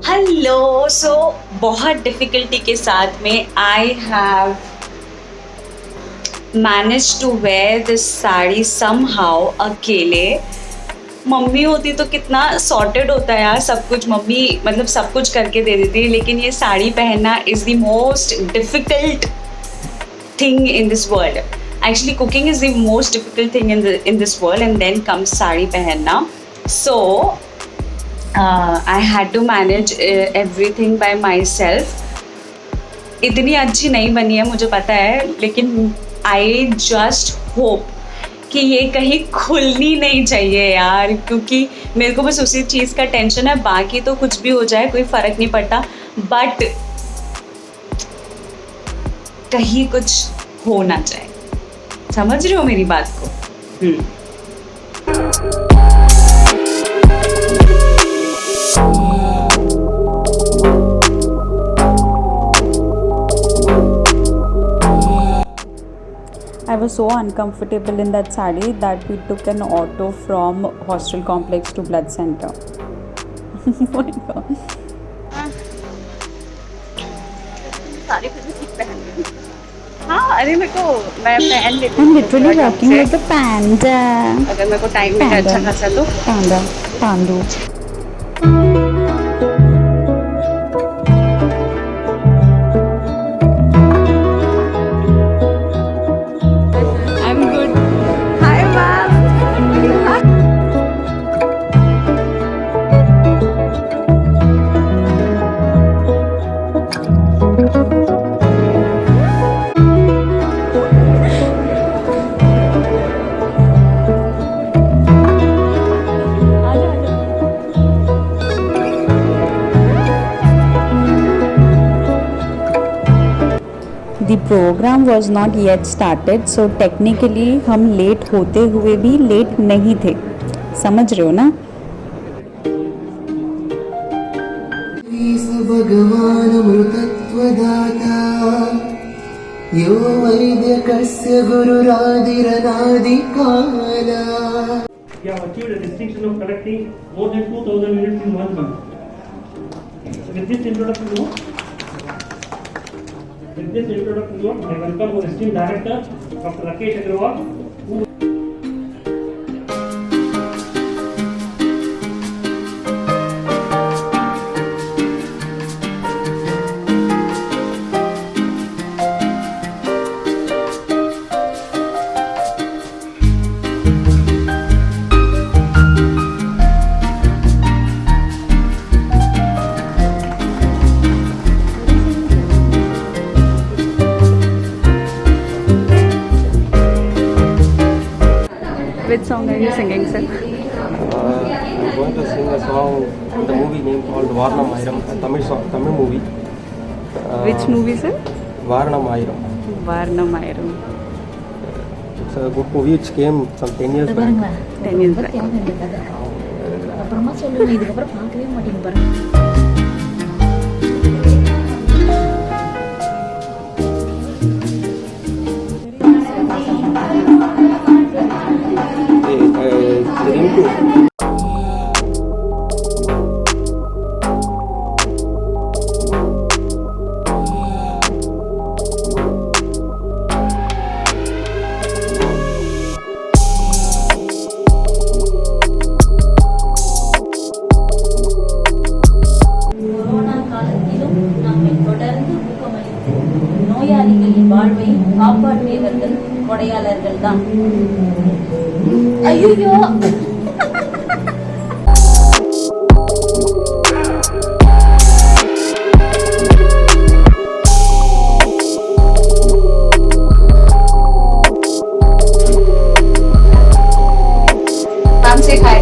Hello. बहुत difficulty के साथ में I have manage to wear this sari somehow अकेले। मम्मी होती तो कितना सॉर्टेड होता है यार, सब कुछ मम्मी मतलब सब कुछ करके दे देती, लेकिन ये साड़ी पहनना is the most difficult thing in this world. Actually, cooking is the most difficult thing in this world, and then comes sari pehenna. So I had to manage everything by myself. इतनी अच्छी नहीं बनी है मुझे पता है, लेकिन I just hope कि ये कहीं खुलनी नहीं चाहिए यार, क्योंकि मेरे को बस उसी चीज़ का टेंशन है। बाकी तो कुछ भी हो जाए कोई फ़र्क नहीं पड़ता, बट कहीं कुछ होना चाहिए। समझ रहे हो मेरी बात को? I was so uncomfortable in that sari that we took an auto from hostel complex to blood center. Oh my God. हाँ, अरे मैं पहन लेती I'm literally walking like a panda. अगर मेरे को टाइम मिले अच्छा खासा तो। Pandu. I'm good. Hi ma'am. The program was not yet started, so technically हम लेट होते हुए भी लेट नहीं थे। समझ रहे हो ना? भगवान अमृतत्वदाता यो वैद्यकस्य गुरुरादिरनादिकाला. You have achieved a distinction of collecting more than 2,000 units in 1 month. With this introduction note, I welcome our esteemed director, Dr. Rakesh Agrawal, who Which song are you singing, sir? I'm going to sing a song in the movie name called Varnam Ayiram, a Tamil movie. Which movie, sir? Varnam Ayiram. Varnam Ayiram. It's a good movie which came some 10 years back. 10 years back. அப்புறமா சொல்லுங்க, இதுக்கப்புறம் பார்க்கவே மாட்டீங்க பாருங்க. Rintu. Corona காலத்திலும் நம்மை தொடர்ந்து ஊக்கமளித்து நோயாளிகளின் வாழ்வை காப்பாற்றியவர்கள் கொடையாளர்கள் தான். ஐயோ, मैम से हाय।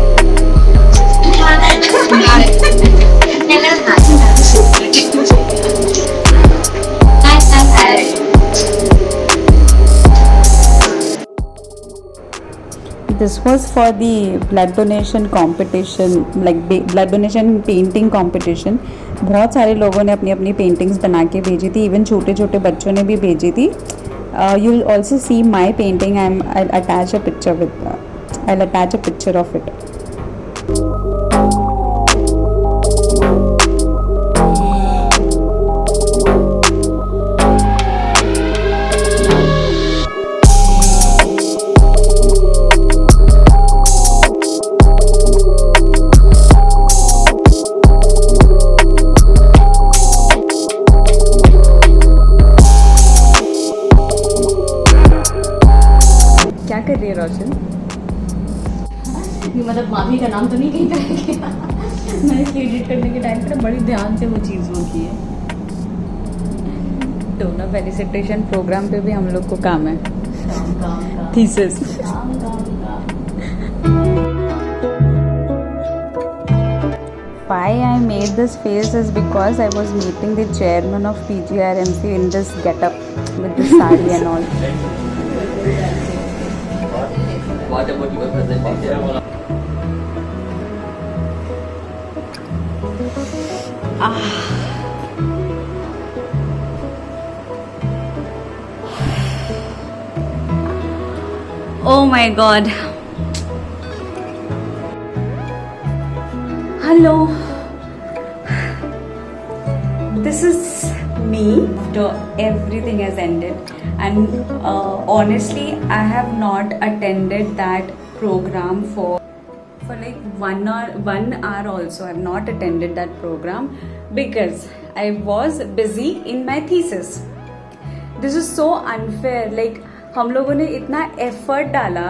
This was for the blood donation competition, like blood donation painting competition. बहुत सारे लोगों ने अपनी अपनी पेंटिंग्स बना के भेजी थी, इवन छोटे छोटे बच्चों ने भी भेजी थी. You will also see my painting. I'll attach a picture of it. नाम तो नहीं कहीं पे किया मैंने इसलिए एडिट करने के टाइम पर बड़ी ध्यान से वो चीज़ वो की है। डोनर फेलिसिटेशन प्रोग्राम पे भी हम लोग को काम है, काम काम काम थीसिस। काम काम काम। Why I made this face is because I was meeting the chairman of PGRMC in this getup with the sari and all. What about your presentation? Oh my god. Hello. This is me after everything has ended, and honestly I have not attended that program for like 1 hour also. I have not attended that program because I was busy in my thesis. This is so unfair. Like हम लोगों ने इतना effort डाला,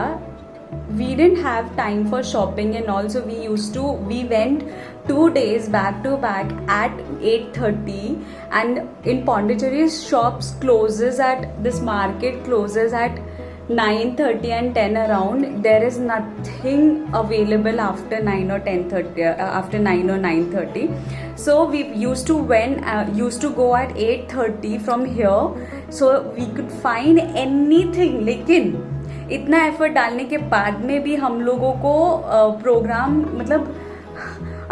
we didn't have time for shopping and also we went 2 days back to back at 8:30, and in Pondicherry shops closes at, this market closes at 9:30 and 10 around. There is nothing available after 9 or 10:30, after 9 or 9:30. So we used to go at 8:30 from here, so we could find anything. लेकिन इतना effort डालने के बाद में भी हम लोगों को प्रोग्राम मतलब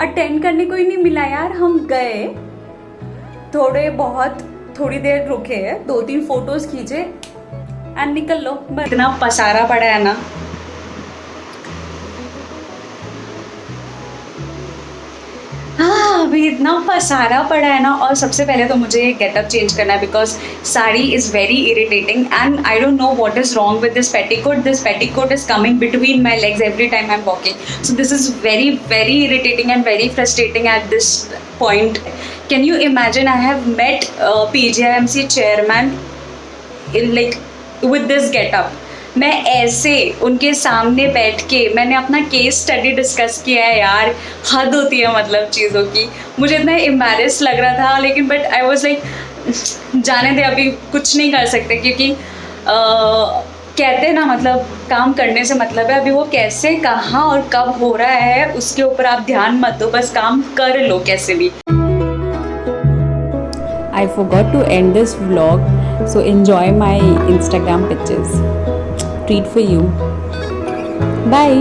अटेंड करने को ही नहीं मिला यार। हम गए, थोड़ी देर रुके, 2-3 फोटोज खींचे एंड निकल लो। इतना पसारा पड़ा है ना। अभी इतना पसारा पड़ा है ना। और सबसे पहले तो मुझे ये गेटअप चेंज करना है because sari is very irritating and I don't know what is wrong with this petticoat is coming between my legs every time I am walking. So this is very very irritating and very frustrating at this point. Can you imagine I have met PGRMC chairman in like with this getup. मैं ऐसे उनके सामने बैठ के मैंने अपना case study discuss किया है यार। हद होती है मतलब चीज़ों की। मुझे इतना एम्बैरेस लग रहा था, लेकिन बट आई वाज लाइक जाने दे, अभी कुछ नहीं कर सकते क्योंकि कहते हैं ना मतलब काम करने से मतलब है। अभी वो कैसे, कहाँ और कब हो रहा है उसके ऊपर आप ध्यान मत दो, बस काम कर लो कैसे भी। I forgot to end this vlog, so enjoy my Instagram pictures. Treat for you. Bye.